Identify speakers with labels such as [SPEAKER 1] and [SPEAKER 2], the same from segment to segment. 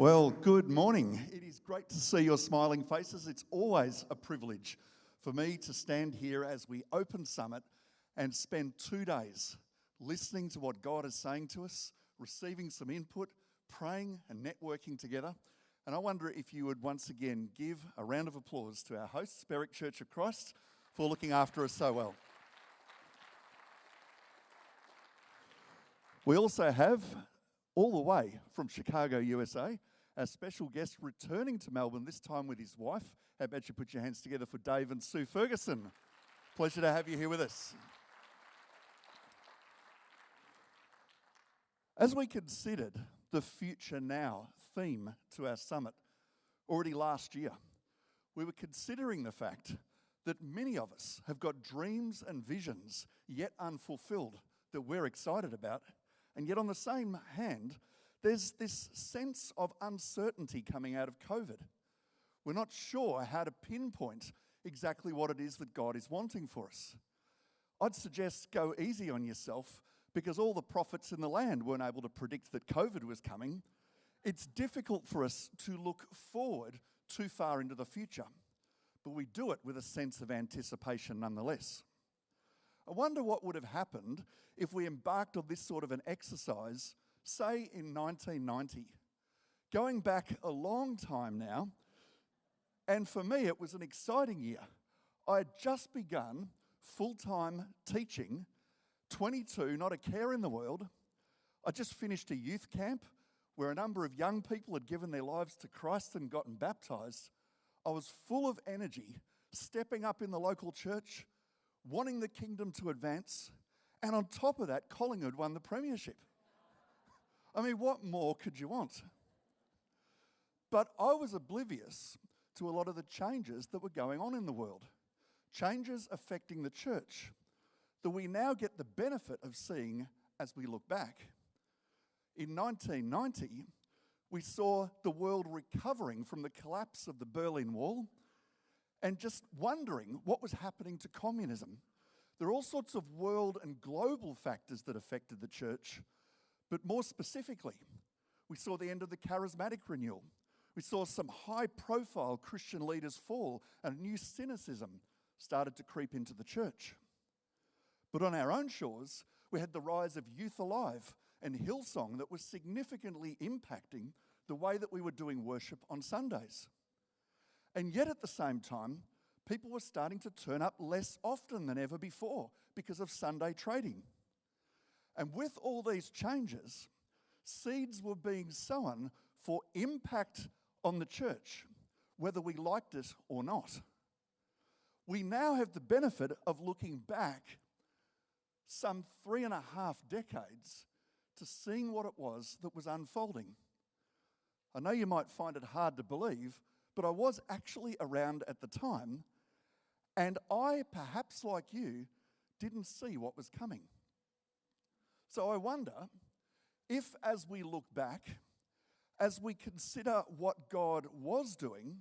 [SPEAKER 1] Well, good morning. It is great to see your smiling faces. It's always a privilege for me to stand here as we open Summit and spend 2 days listening to what God is saying to us, receiving some input, praying and networking together. And I wonder if you would once again give a round of applause to our hosts, Berwick Church of Christ, for looking after us so well. We also have, all the way from Chicago, USA, our special guest returning to Melbourne, this time with his wife. How about you put your hands together for Dave and Sue Ferguson? Pleasure to have you here with us. As we considered the Future Now theme to our summit already last year, we were considering the fact that many of us have got dreams and visions yet unfulfilled that we're excited about, and yet on the same hand, there's this sense of uncertainty coming out of COVID. We're not sure how to pinpoint exactly what it is that God is wanting for us. I'd suggest go easy on yourself because all the prophets in the land weren't able to predict that COVID was coming. It's difficult for us to look forward too far into the future, but we do it with a sense of anticipation nonetheless. I wonder what would have happened if we embarked on this sort of an exercise, say in 1990, going back a long time now, and for me it was an exciting year. I had just begun full-time teaching, 22, not a care in the world. I just finished a youth camp where a number of young people had given their lives to Christ and gotten baptised. I was full of energy, stepping up in the local church, wanting the kingdom to advance, and on top of that, Collingwood won the premiership. I mean, what more could you want? But I was oblivious to a lot of the changes that were going on in the world, changes affecting the church that we now get the benefit of seeing as we look back. In 1990, we saw the world recovering from the collapse of the Berlin Wall and just wondering what was happening to communism. There are all sorts of world and global factors that affected the church, but more specifically, we saw the end of the charismatic renewal. We saw some high-profile Christian leaders fall, and a new cynicism started to creep into the church. But on our own shores, we had the rise of Youth Alive and Hillsong that was significantly impacting the way that we were doing worship on Sundays. And yet at the same time, people were starting to turn up less often than ever before because of Sunday trading. And with all these changes, seeds were being sown for impact on the church, whether we liked it or not. We now have the benefit of looking back some 3.5 decades to seeing what it was that was unfolding. I know you might find it hard to believe, but I was actually around at the time, and I, perhaps like you, didn't see what was coming. So I wonder if, as we look back, as we consider what God was doing,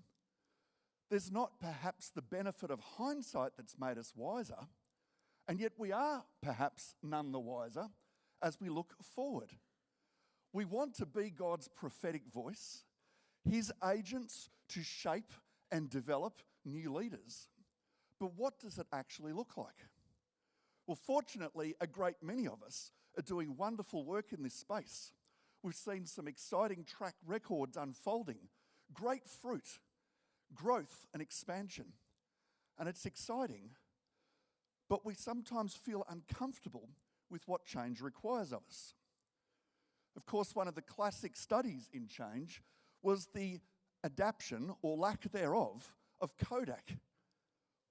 [SPEAKER 1] there's not perhaps the benefit of hindsight that's made us wiser, and yet we are perhaps none the wiser as we look forward. We want to be God's prophetic voice, His agents to shape and develop new leaders. But what does it actually look like? Well, fortunately, a great many of us are doing wonderful work in this space. We've seen some exciting track records unfolding, great fruit, growth and expansion. And it's exciting, but we sometimes feel uncomfortable with what change requires of us. Of course, one of the classic studies in change was the adaptation, or lack thereof, of Kodak,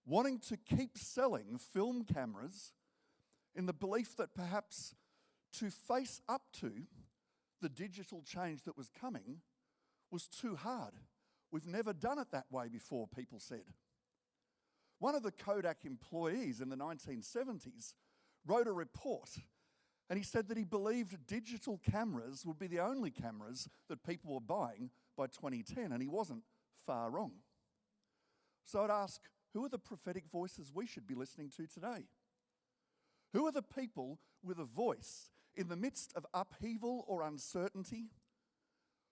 [SPEAKER 1] wanting to keep selling film cameras in the belief that perhaps to face up to the digital change that was coming was too hard. We've never done it that way before, people said. One of the Kodak employees in the 1970s wrote a report, and he said that he believed digital cameras would be the only cameras that people were buying by 2010, and he wasn't far wrong. So I'd ask, who are the prophetic voices we should be listening to today? Who are the people with a voice in the midst of upheaval or uncertainty?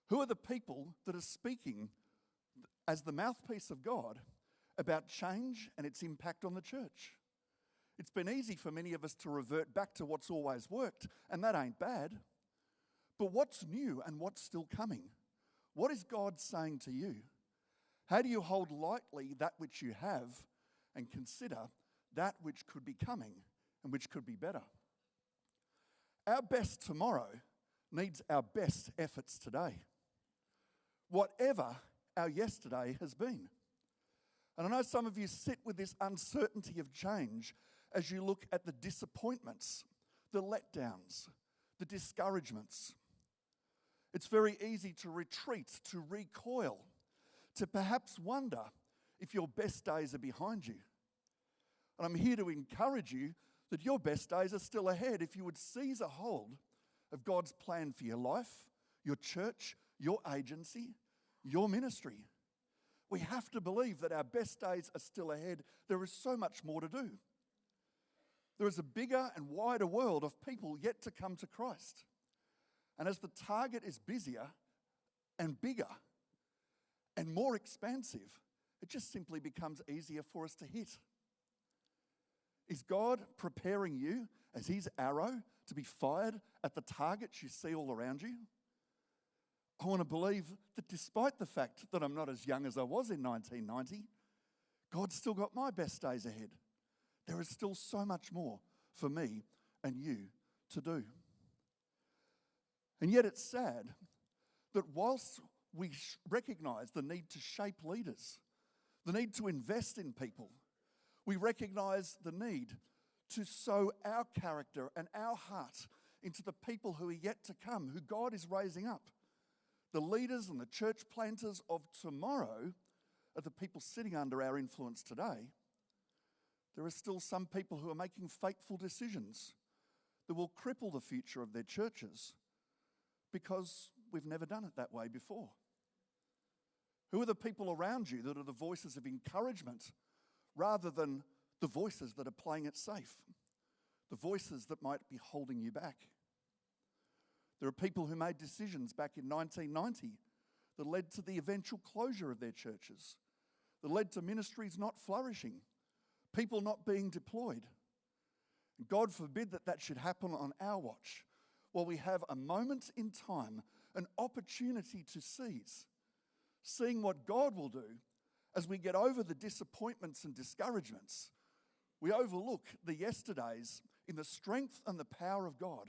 [SPEAKER 1] Who are the people that are speaking as the mouthpiece of God about change and its impact on the church? It's been easy for many of us to revert back to what's always worked, and that ain't bad. But what's new and what's still coming? What is God saying to you? How do you hold lightly that which you have and consider that which could be coming and which could be better? Our best tomorrow needs our best efforts today, whatever our yesterday has been. And I know some of you sit with this uncertainty of change as you look at the disappointments, the letdowns, the discouragements. It's very easy to retreat, to recoil, to perhaps wonder if your best days are behind you. And I'm here to encourage you that your best days are still ahead if you would seize a hold of God's plan for your life, your church, your agency, your ministry. We have to believe that our best days are still ahead. There is so much more to do. There is a bigger and wider world of people yet to come to Christ. And as the target is busier and bigger and more expansive, it just simply becomes easier for us to hit. Is God preparing you as his arrow to be fired at the targets you see all around you? I want to believe that despite the fact that I'm not as young as I was in 1990, God's still got my best days ahead. There is still so much more for me and you to do. And yet it's sad that whilst we recognise the need to shape leaders, the need to invest in people, we recognise the need to sow our character and our heart into the people who are yet to come, who God is raising up. The leaders and the church planters of tomorrow are the people sitting under our influence today. There are still some people who are making fateful decisions that will cripple the future of their churches because we've never done it that way before. Who are the people around you that are the voices of encouragement rather than the voices that are playing it safe, the voices that might be holding you back? There are people who made decisions back in 1990 that led to the eventual closure of their churches, that led to ministries not flourishing, people not being deployed. God forbid that that should happen on our watch, while we have a moment in time, an opportunity to seize, seeing what God will do as we get over the disappointments and discouragements. We overlook the yesterdays in the strength and the power of God,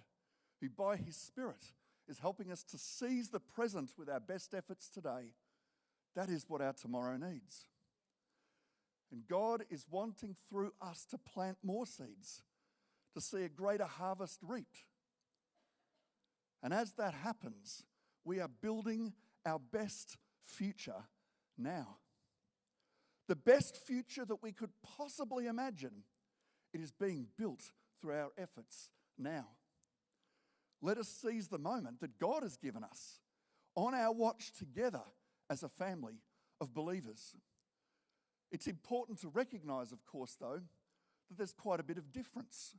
[SPEAKER 1] who by his Spirit is helping us to seize the present with our best efforts today. That is what our tomorrow needs. And God is wanting through us to plant more seeds, to see a greater harvest reaped. And as that happens, we are building our best future now. The best future that we could possibly imagine, it is being built through our efforts now. Let us seize the moment that God has given us on our watch together as a family of believers. It's important to recognise, of course, though, that there's quite a bit of difference.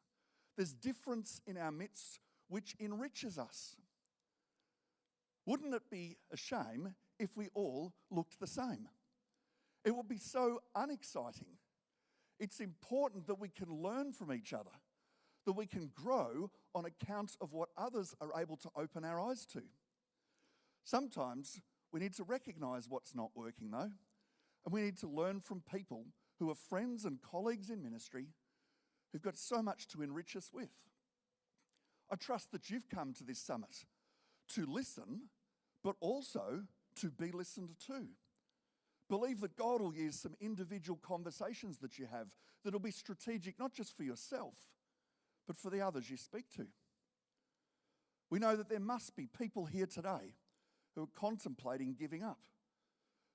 [SPEAKER 1] There's difference in our midst which enriches us. Wouldn't it be a shame if we all looked the same? It would be so unexciting. It's important that we can learn from each other, that we can grow on account of what others are able to open our eyes to. Sometimes we need to recognise what's not working, though, and we need to learn from people who are friends and colleagues in ministry who've got so much to enrich us with. I trust that you've come to this summit to listen, but also to be listened to. Believe that God will use some individual conversations that you have that will be strategic, not just for yourself, but for the others you speak to. We know that there must be people here today who are contemplating giving up,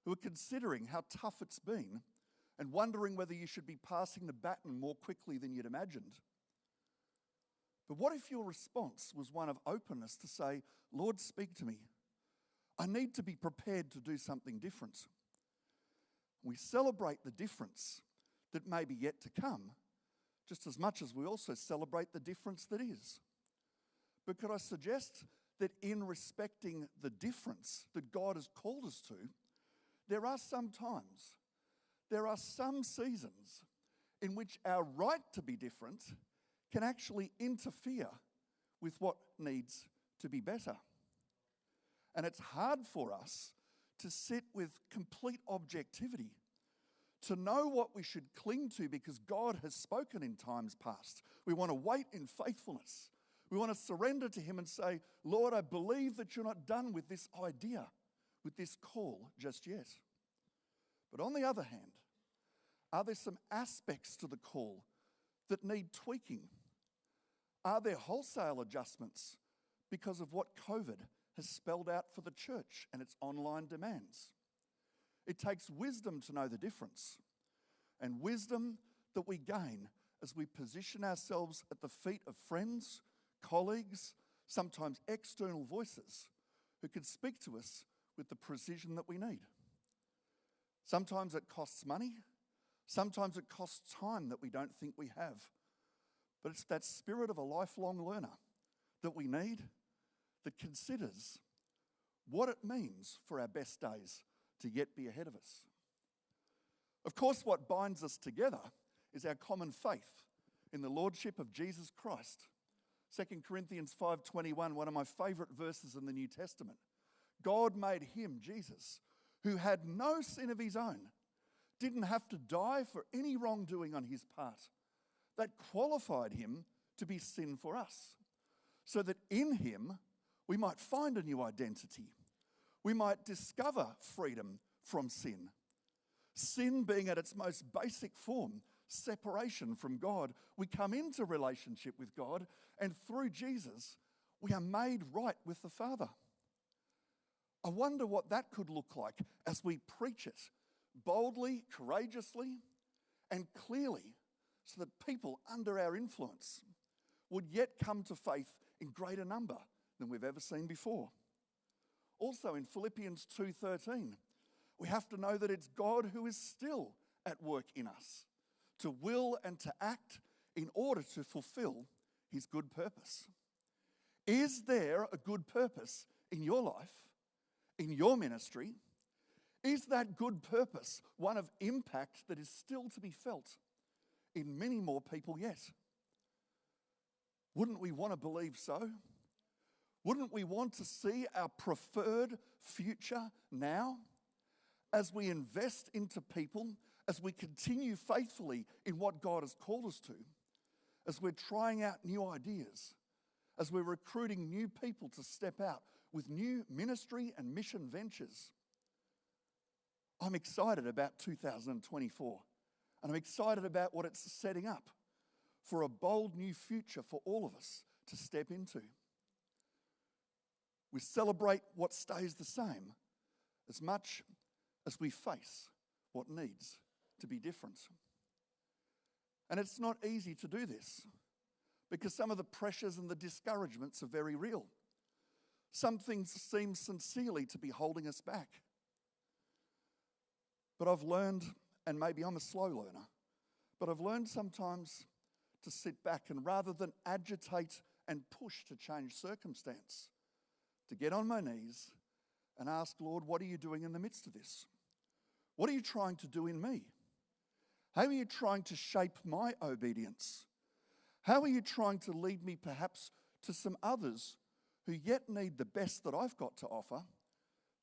[SPEAKER 1] who are considering how tough it's been and wondering whether you should be passing the baton more quickly than you'd imagined. But what if your response was one of openness to say, Lord, speak to me. I need to be prepared to do something different. We celebrate the difference that may be yet to come, just as much as we also celebrate the difference that is. But could I suggest that in respecting the difference that God has called us to, there are some times, there are some seasons in which our right to be different can actually interfere with what needs to be better. And it's hard for us to sit with complete objectivity, to know what we should cling to because God has spoken in times past. We want to wait in faithfulness. We want to surrender to Him and say, Lord, I believe that you're not done with this idea, with this call just yet. But on the other hand, are there some aspects to the call that need tweaking? Are there wholesale adjustments because of what COVID has spelled out for the church and its online demands? It takes wisdom to know the difference, and wisdom that we gain as we position ourselves at the feet of friends, colleagues, sometimes external voices who can speak to us with the precision that we need. Sometimes it costs money, sometimes it costs time that we don't think we have. But it's that spirit of a lifelong learner that we need that considers what it means for our best days to yet be ahead of us. Of course, what binds us together is our common faith in the Lordship of Jesus Christ. 2 Corinthians 5:21, one of my favourite verses in the New Testament. God made him, Jesus, who had no sin of his own, didn't have to die for any wrongdoing on his part. That qualified him to be sin for us, so that in him we might find a new identity. We might discover freedom from sin. Sin being at its most basic form, separation from God. We come into relationship with God, and through Jesus, we are made right with the Father. I wonder what that could look like as we preach it boldly, courageously, and clearly, so that people under our influence would yet come to faith in greater number than we've ever seen before. Also in Philippians 2:13, we have to know that it's God who is still at work in us, to will and to act in order to fulfill his good purpose. Is there a good purpose in your life, in your ministry? Is that good purpose one of impact that is still to be felt in many more people yet? Wouldn't we want to believe so? Wouldn't we want to see our preferred future now as we invest into people, as we continue faithfully in what God has called us to, as we're trying out new ideas, as we're recruiting new people to step out with new ministry and mission ventures? I'm excited about 2024, and I'm excited about what it's setting up for a bold new future for all of us to step into. We celebrate what stays the same as much as we face what needs to be different. And it's not easy to do this because some of the pressures and the discouragements are very real. Some things seem sincerely to be holding us back. But I've learned, and maybe I'm a slow learner, but I've learned sometimes to sit back and rather than agitate and push to change circumstance, to get on my knees and ask, Lord, what are you doing in the midst of this? What are you trying to do in me? How are you trying to shape my obedience? How are you trying to lead me perhaps to some others who yet need the best that I've got to offer,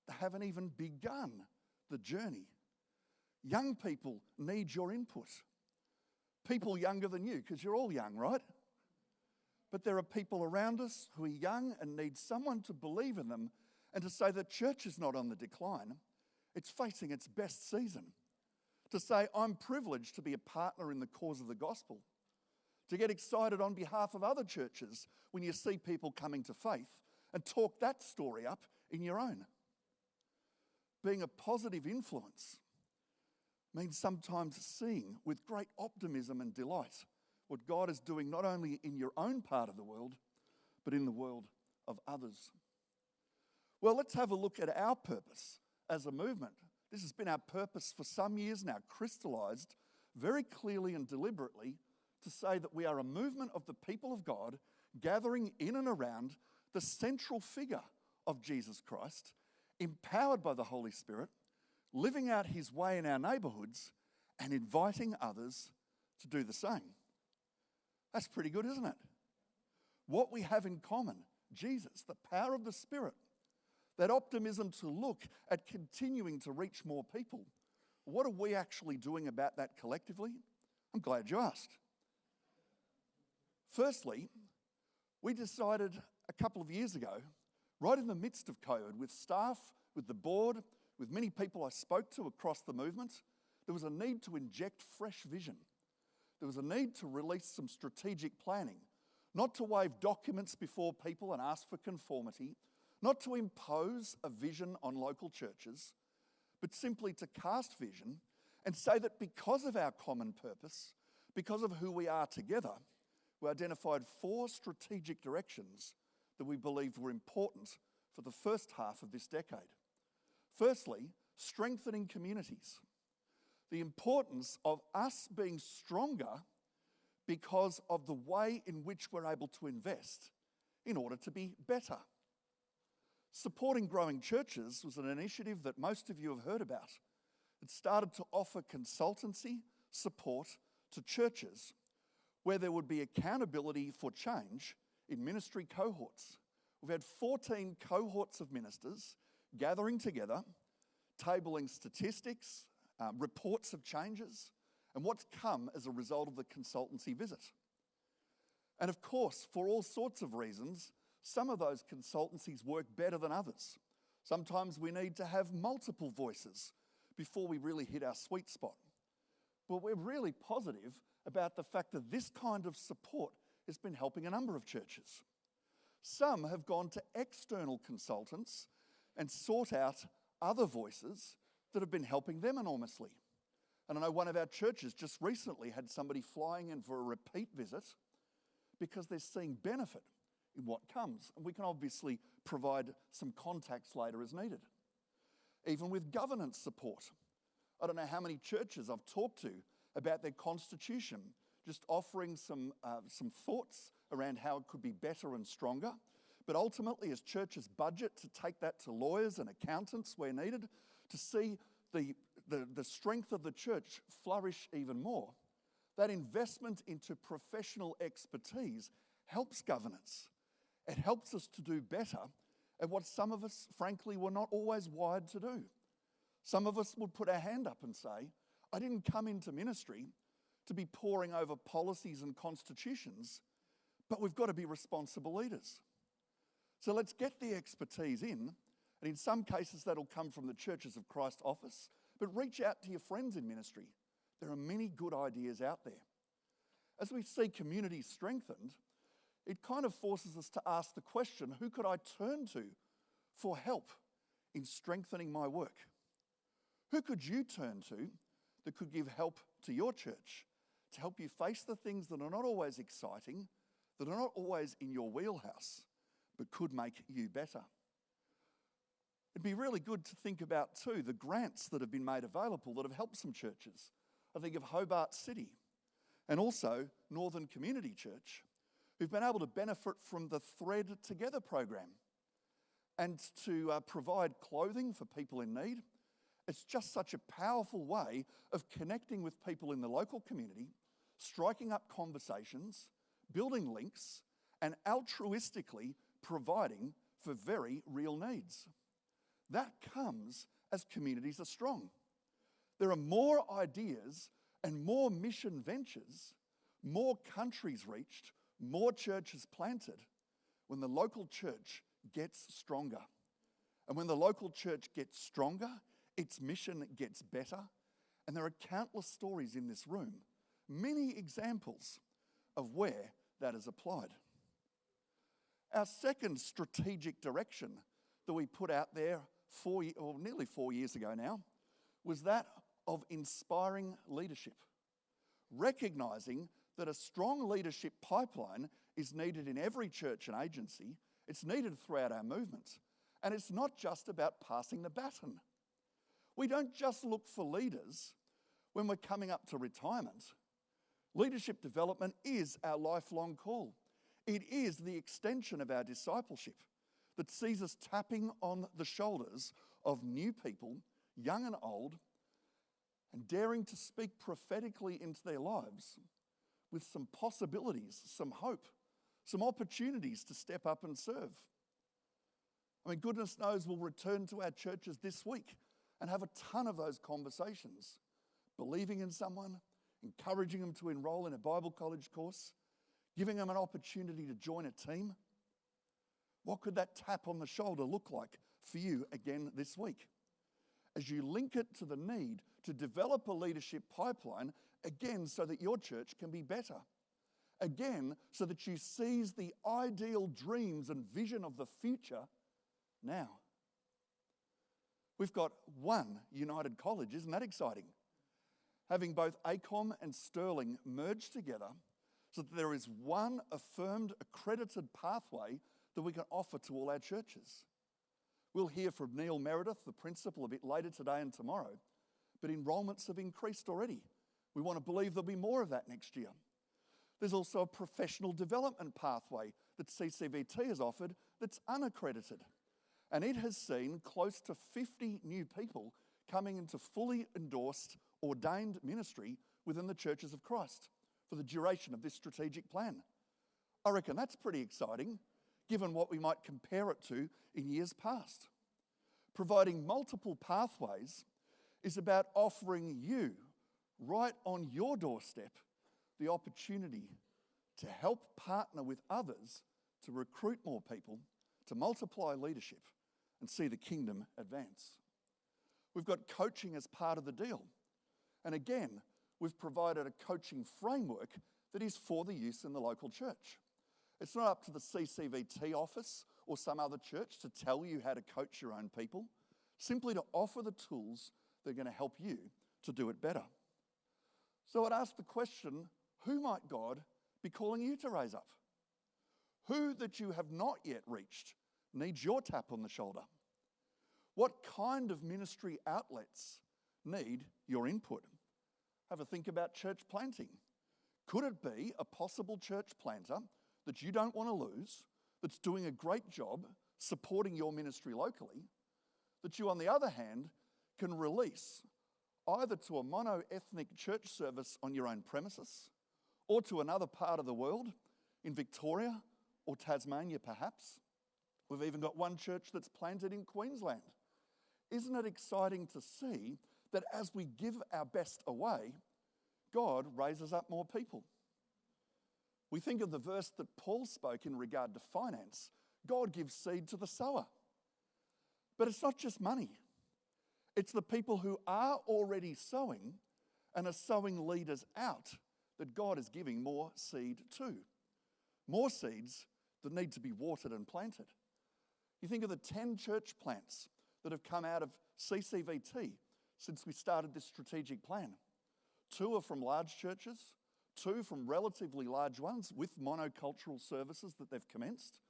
[SPEAKER 1] that haven't even begun the journey? Young people need your input. People younger than you, because you're all young, right? But there are people around us who are young and need someone to believe in them and to say that church is not on the decline. It's facing its best season. To say, I'm privileged to be a partner in the cause of the gospel. To get excited on behalf of other churches when you see people coming to faith and talk that story up in your own. Being a positive influence means sometimes seeing with great optimism and delight what God is doing not only in your own part of the world, but in the world of others. Well, let's have a look at our purpose as a movement. This has been our purpose for some years now, crystallized very clearly and deliberately to say that we are a movement of the people of God gathering in and around the central figure of Jesus Christ, empowered by the Holy Spirit, living out his way in our neighbourhoods and inviting others to do the same. That's pretty good, isn't it? What we have in common, Jesus, the power of the Spirit, that optimism to look at continuing to reach more people. What are we actually doing about that collectively? I'm glad you asked. Firstly, we decided a couple of years ago, right in the midst of COVID, with staff, with the board, with many people I spoke to across the movement, there was a need to inject fresh vision. There was a need to release some strategic planning, not to wave documents before people and ask for conformity, not to impose a vision on local churches, but simply to cast vision and say that because of our common purpose, because of who we are together, we identified 4 strategic directions that we believed were important for the first half of this decade. Firstly, strengthening communities. The importance of us being stronger because of the way in which we're able to invest in order to be better. Supporting growing churches was an initiative that most of you have heard about. It started to offer consultancy support to churches where there would be accountability for change in ministry cohorts. We've had 14 cohorts of ministers gathering together, tabling statistics, reports of changes, and what's come as a result of the consultancy visit. And of course, for all sorts of reasons, some of those consultancies work better than others. Sometimes we need to have multiple voices before we really hit our sweet spot. But we're really positive about the fact that this kind of support has been helping a number of churches. Some have gone to external consultants and sought out other voices that have been helping them enormously. And I know one of our churches just recently had somebody flying in for a repeat visit because they're seeing benefit in what comes. And we can obviously provide some contacts later as needed. Even with governance support. I don't know how many churches I've talked to about their constitution, just offering some thoughts around how it could be better and stronger. But ultimately, as churches budget to take that to lawyers and accountants where needed, to see the strength of the church flourish even more, that investment into professional expertise helps governance. It helps us to do better at what some of us, frankly, were not always wired to do. Some of us would put our hand up and say, I didn't come into ministry to be poring over policies and constitutions, but we've got to be responsible leaders. So let's get the expertise in, and in some cases that'll come from the Churches of Christ office, but reach out to your friends in ministry. There are many good ideas out there. As we see communities strengthened, it kind of forces us to ask the question, who could I turn to for help in strengthening my work? Who could you turn to that could give help to your church to help you face the things that are not always exciting, that are not always in your wheelhouse, but could make you better? It'd be really good to think about too the grants that have been made available that have helped some churches. I think of Hobart City and also Northern Community Church, who've been able to benefit from the Thread Together program and to provide clothing for people in need. It's just such a powerful way of connecting with people in the local community, striking up conversations, building links, and altruistically providing for very real needs. That comes as communities are strong. There are more ideas and more mission ventures, more countries reached, more churches planted when the local church gets stronger. And when the local church gets stronger, its mission gets better. And there are countless stories in this room, many examples of where that is applied. Our second strategic direction that we put out there nearly 4 years ago now was that of inspiring leadership, recognising that a strong leadership pipeline is needed in every church and agency. It's needed throughout our movement. And it's not just about passing the baton. We don't just look for leaders when we're coming up to retirement. Leadership development is our lifelong call. It is the extension of our discipleship that sees us tapping on the shoulders of new people, young and old, and daring to speak prophetically into their lives with some possibilities, some hope, some opportunities to step up and serve. I mean, goodness knows we'll return to our churches this week and have a ton of those conversations, believing in someone, encouraging them to enroll in a Bible college course, giving them an opportunity to join a team. What could that tap on the shoulder look like for you again this week? As you link it to the need to develop a leadership pipeline, again, so that your church can be better. Again, so that you seize the ideal dreams and vision of the future now. We've got one united college, isn't that exciting? Having both ACOM and Sterling merged together so that there is one affirmed, accredited pathway that we can offer to all our churches. We'll hear from Neil Meredith, the principal, a bit later today and tomorrow, but enrolments have increased already. We want to believe there'll be more of that next year. There's also a professional development pathway that CCVT has offered that's unaccredited. And it has seen close to 50 new people coming into fully endorsed, ordained ministry within the Churches of Christ for the duration of this strategic plan. I reckon that's pretty exciting, given what we might compare it to in years past. Providing multiple pathways is about offering you, right on your doorstep, the opportunity to help partner with others to recruit more people, to multiply leadership, and see the kingdom advance. We've got coaching as part of the deal. And again, we've provided a coaching framework that is for the use in the local church. It's not up to the CCVT office or some other church to tell you how to coach your own people, simply to offer the tools that are going to help you to do it better. So I'd ask the question, who might God be calling you to raise up? Who that you have not yet reached needs your tap on the shoulder? What kind of ministry outlets need your input? Have a think about church planting. Could it be a possible church planter that you don't want to lose, that's doing a great job supporting your ministry locally, that you, on the other hand, can release either to a mono-ethnic church service on your own premises or to another part of the world, in Victoria or Tasmania perhaps? We've even got one church that's planted in Queensland. Isn't it exciting to see that as we give our best away, God raises up more people? We think of the verse that Paul spoke in regard to finance. God gives seed to the sower. But it's not just money. It's the people who are already sowing and are sowing leaders out that God is giving more seed to. More seeds that need to be watered and planted. You think of the 10 church plants that have come out of CCVT since we started this strategic plan. 2 are from large churches, 2 from relatively large ones with monocultural services that they've commenced.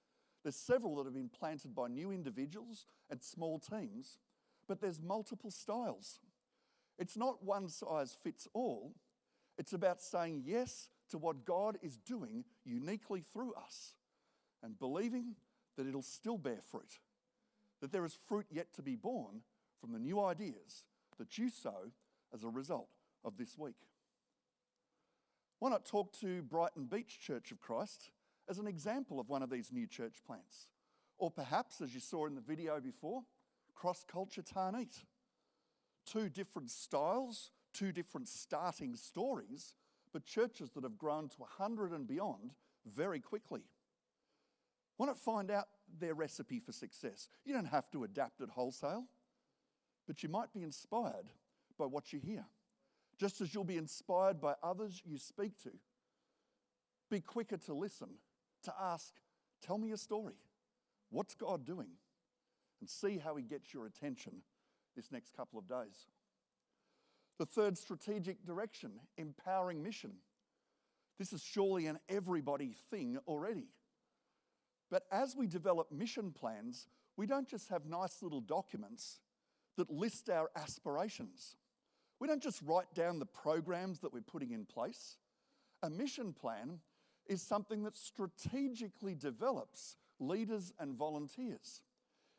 [SPEAKER 1] There's several that have been planted by new individuals and small teams, but there's multiple styles. It's not one size fits all. It's about saying yes to what God is doing uniquely through us and believing that it'll still bear fruit, that there is fruit yet to be born from the new ideas that you sow as a result of this week. Why not talk to Brighton Beach Church of Christ as an example of one of these new church plants? Or perhaps, as you saw in the video before, Cross Culture Tarneet. 2 different styles, 2 different starting stories, but churches that have grown to 100 and beyond very quickly. Why not find out their recipe for success? You don't have to adapt it wholesale, but you might be inspired by what you hear. Just as you'll be inspired by others you speak to. Be quicker to listen, to ask, tell me a story. What's God doing? And see how he gets your attention this next couple of days. The 3rd strategic direction, empowering mission. This is surely an everybody thing already. But as we develop mission plans, we don't just have nice little documents that list our aspirations. We don't just write down the programs that we're putting in place. A mission plan is something that strategically develops leaders and volunteers.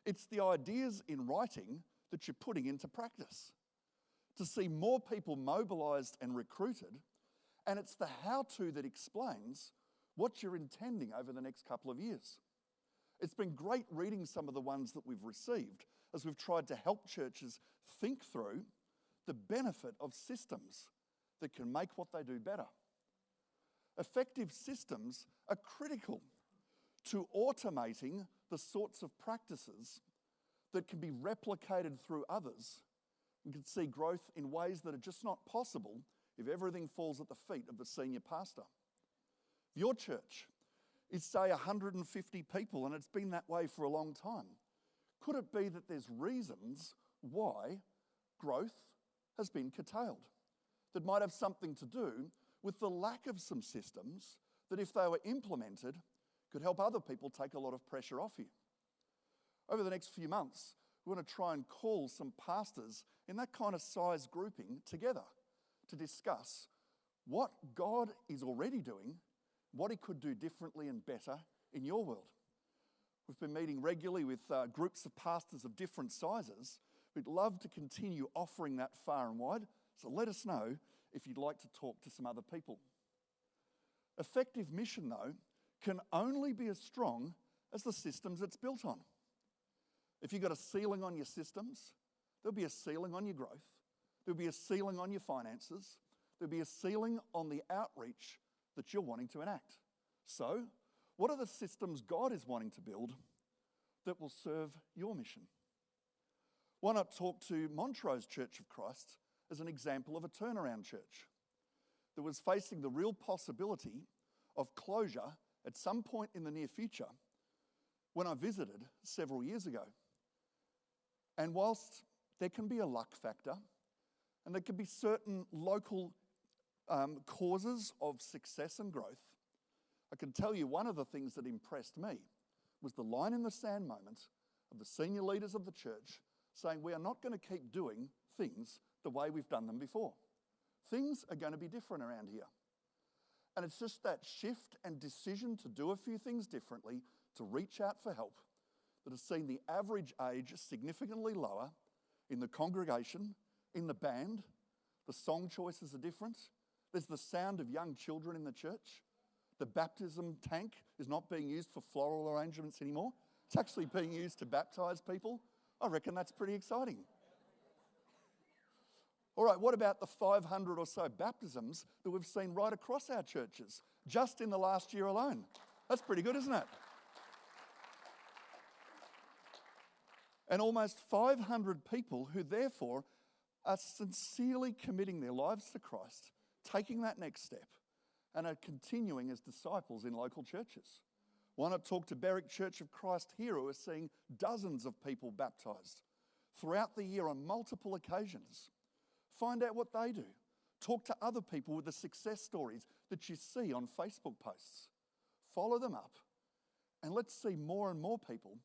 [SPEAKER 1] It's the ideas in writing that you're putting into practice. To see more people mobilised and recruited, and it's the how-to that explains what you're intending over the next couple of years. It's been great reading some of the ones that we've received as we've tried to help churches think through the benefit of systems that can make what they do better. Effective systems are critical to automating the sorts of practices that can be replicated through others and can see growth in ways that are just not possible if everything falls at the feet of the senior pastor. If your church is, say, 150 people and it's been that way for a long time, could it be that there's reasons why growth has been curtailed that might have something to do with the lack of some systems that, if they were implemented, could help other people take a lot of pressure off you? Over the next few months, we want to try and call some pastors in that kind of size grouping together to discuss what God is already doing, what he could do differently and better in your world. We've been meeting regularly with groups of pastors of different sizes. We'd love to continue offering that far and wide, so let us know if you'd like to talk to some other people. Effective mission, though, can only be as strong as the systems it's built on. If you've got a ceiling on your systems, there'll be a ceiling on your growth, there'll be a ceiling on your finances, there'll be a ceiling on the outreach that you're wanting to enact. So, what are the systems God is wanting to build that will serve your mission? Why not talk to Montrose Church of Christ as an example of a turnaround church that was facing the real possibility of closure at some point in the near future when I visited several years ago. And whilst there can be a luck factor and there can be certain local causes of success and growth, I can tell you one of the things that impressed me was the line in the sand moment of the senior leaders of the church saying, we are not going to keep doing things the way we've done them before. Things are going to be different around here. And it's just that shift and decision to do a few things differently, to reach out for help, that has seen the average age significantly lower in the congregation, in the band. The song choices are different. There's the sound of young children in the church. The baptism tank is not being used for floral arrangements anymore. It's actually being used to baptise people. I reckon that's pretty exciting. All right, what about the 500 or so baptisms that we've seen right across our churches just in the last year alone? That's pretty good, isn't it? And almost 500 people who therefore are sincerely committing their lives to Christ, taking that next step, and are continuing as disciples in local churches. Why not talk to Berwick Church of Christ here, who are seeing dozens of people baptised throughout the year on multiple occasions? Find out what they do. Talk to other people with the success stories that you see on Facebook posts. Follow them up, and let's see more and more people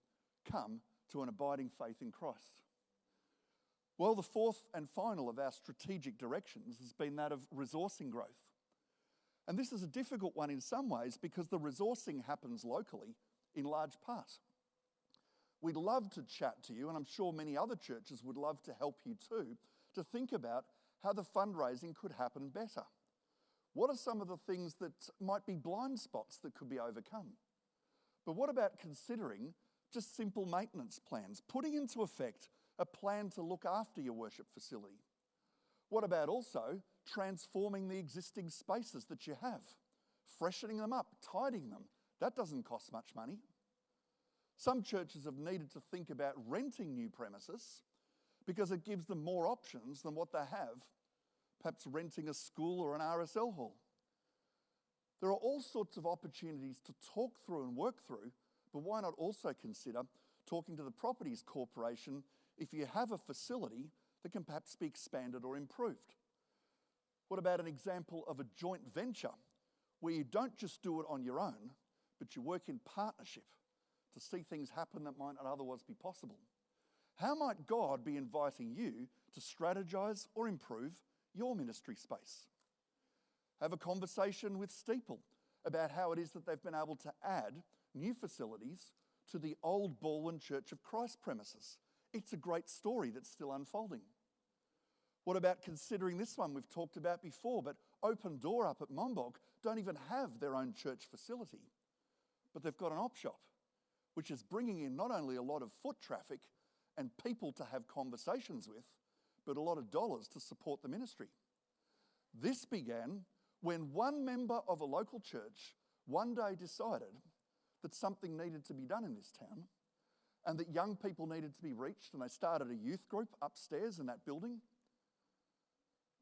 [SPEAKER 1] come to an abiding faith in Christ. Well, the fourth and final of our strategic directions has been that of resourcing growth. And this is a difficult one in some ways because the resourcing happens locally in large part. We'd love to chat to you, and I'm sure many other churches would love to help you too, to think about how the fundraising could happen better. What are some of the things that might be blind spots that could be overcome? But what about considering just simple maintenance plans, putting into effect a plan to look after your worship facility? What about also transforming the existing spaces that you have, freshening them up, tidying them? That doesn't cost much money. Some churches have needed to think about renting new premises because it gives them more options than what they have, perhaps renting a school or an RSL hall. There are all sorts of opportunities to talk through and work through, but why not also consider talking to the Properties Corporation if you have a facility that can perhaps be expanded or improved? What about an example of a joint venture where you don't just do it on your own, but you work in partnership to see things happen that might not otherwise be possible? How might God be inviting you to strategize or improve your ministry space? Have a conversation with Steeple about how it is that they've been able to add new facilities to the old Baldwin Church of Christ premises. It's a great story that's still unfolding. What about considering this one we've talked about before, but Open Door up at Mombog don't even have their own church facility, but they've got an op shop, which is bringing in not only a lot of foot traffic and people to have conversations with, but a lot of dollars to support the ministry. This began when one member of a local church one day decided that something needed to be done in this town and that young people needed to be reached, and they started a youth group upstairs in that building.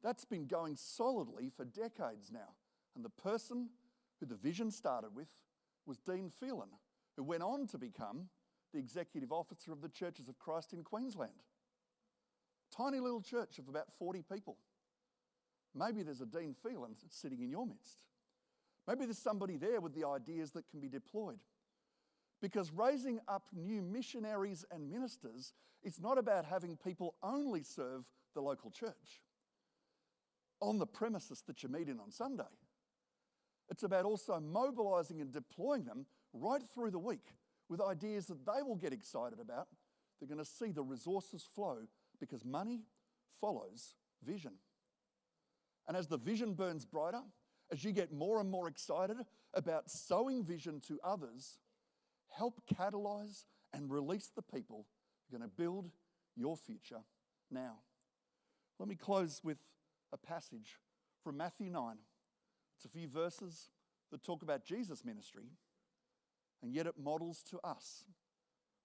[SPEAKER 1] That's been going solidly for decades now, and the person who the vision started with was Dean Phelan, who went on to become the executive officer of the Churches of Christ in Queensland. Tiny little church of about 40 people. Maybe there's a Dean Phelan sitting in your midst. Maybe there's somebody there with the ideas that can be deployed. Because raising up new missionaries and ministers is not about having people only serve the local church on the premises that you meet in on Sunday. It's about also mobilising and deploying them right through the week with ideas that they will get excited about. They're going to see the resources flow because money follows vision. And as the vision burns brighter, as you get more and more excited about sowing vision to others, help catalyse and release the people who are going to build your future now. Let me close with a passage from Matthew 9. It's a few verses that talk about Jesus' ministry, and yet it models to us,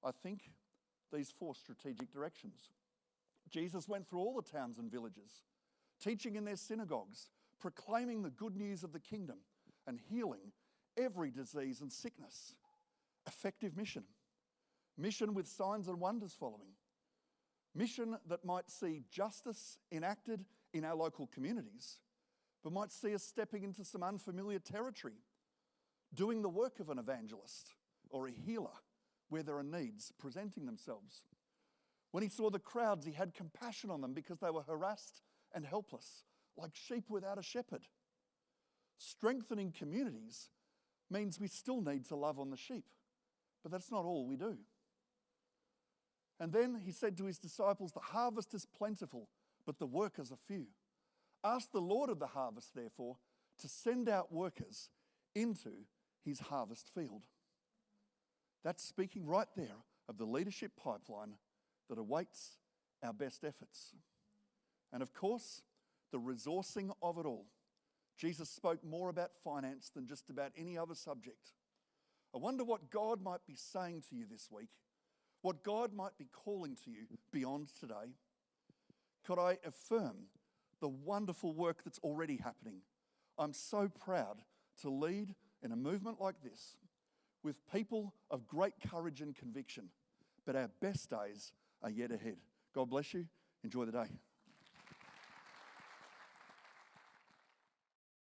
[SPEAKER 1] I think, these 4 strategic directions. Jesus went through all the towns and villages, teaching in their synagogues, proclaiming the good news of the kingdom and healing every disease and sickness. Effective mission. Mission with signs and wonders following. Mission that might see justice enacted in our local communities, but might see us stepping into some unfamiliar territory, doing the work of an evangelist or a healer where there are needs presenting themselves. When he saw the crowds, he had compassion on them because they were harassed and helpless, like sheep without a shepherd. Strengthening communities means we still need to love on the sheep, but that's not all we do. And then he said to his disciples, "The harvest is plentiful, but the workers are few. Ask the Lord of the harvest, therefore, to send out workers into his harvest field." That's speaking right there of the leadership pipeline that awaits our best efforts. And of course, the resourcing of it all. Jesus spoke more about finance than just about any other subject. I wonder what God might be saying to you this week, what God might be calling to you beyond today. Could I affirm the wonderful work that's already happening? I'm so proud to lead in a movement like this with people of great courage and conviction, but our best days are yet ahead. God bless you. Enjoy the day.